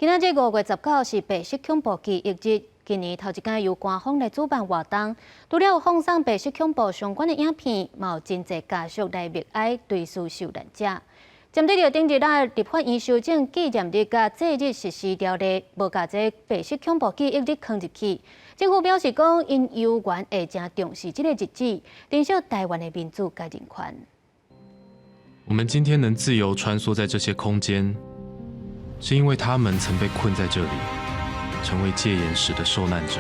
今仔日5月19是白色恐怖记忆日。今年头一间由官方来主办活动，除了有放送白色恐怖相关的影片，嘛有真侪家属来默哀追思受难者。针对着顶日立法院修正纪念日甲祭日实施条例，无甲这白色恐怖记忆日放入去，政府表示讲，因有缘会真重视这个日子，珍惜台湾的民主甲人权。我们今天能自由穿梭在这些空间，是因为他们曾被困在这里，成为戒严时的受难者。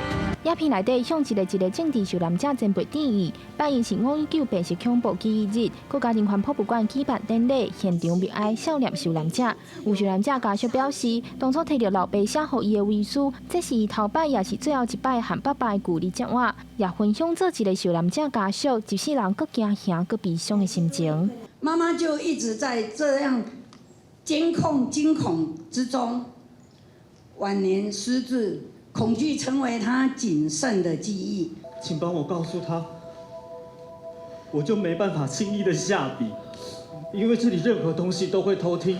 影片内底向一个政治受难者前辈致意，摆映是519白色恐怖记忆日，国家人权博物馆举办典礼，现场默哀悼念受难者。有受难者家属表示，当初摕到老爸写予伊的遗书，这是伊头摆也是最后一摆和爸爸的旧日接吻，也分享做一个受难者家属一世人搁惊吓、搁悲伤的心情。妈妈就一直在这样惊恐之中，晚年失智，恐惧成为他仅剩的记忆。请帮我告诉他，我就没办法轻易的下笔，因为这里任何东西都会偷听。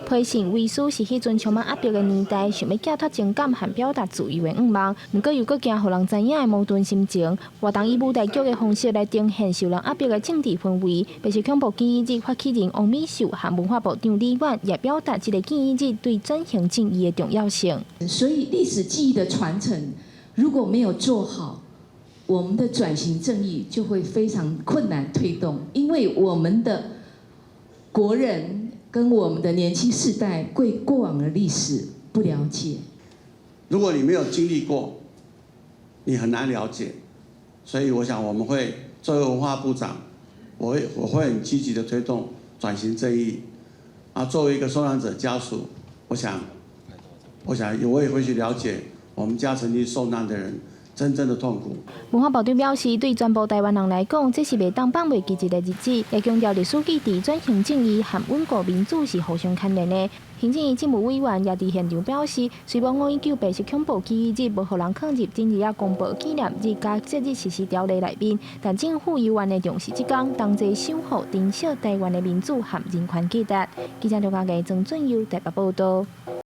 批信遗书是迄阵充满压迫的年代，想要寄托情感和表达自由的愿望，不过又搁惊互人知影的矛盾心情。活动以舞台剧的方式来呈现受人压迫的政治氛围。白色恐怖记忆日发起人王美秀和文化部长李婉也表达这个记忆日对转型正义的重要性。所以历史记忆的传承如果没有做好，我们的转型正义就会非常困难推动，因为我们的国人跟我们的年轻世代对过往的历史不了解。如果你没有经历过，你很难了解。所以我想我们会作为文化部长，我会很积极的推动转型正义。作为一个受难者家属，我想我也会去了解我们家曾经受难的人真正的痛苦。文化部长表示，对全部台湾人来讲，这是袂当放袂记一个日子，也强调历史记忆、转型正义和稳固民主是互相牵连的。行政院政务委员也伫现场表示，虽然519白色恐怖记忆日无互人放入今日公布纪念日甲节日实施条例内面，但政府有愿的重视这天，同齐守护、珍惜台湾的民主和人权价值。记者刘家毅、曾俊佑台北报道。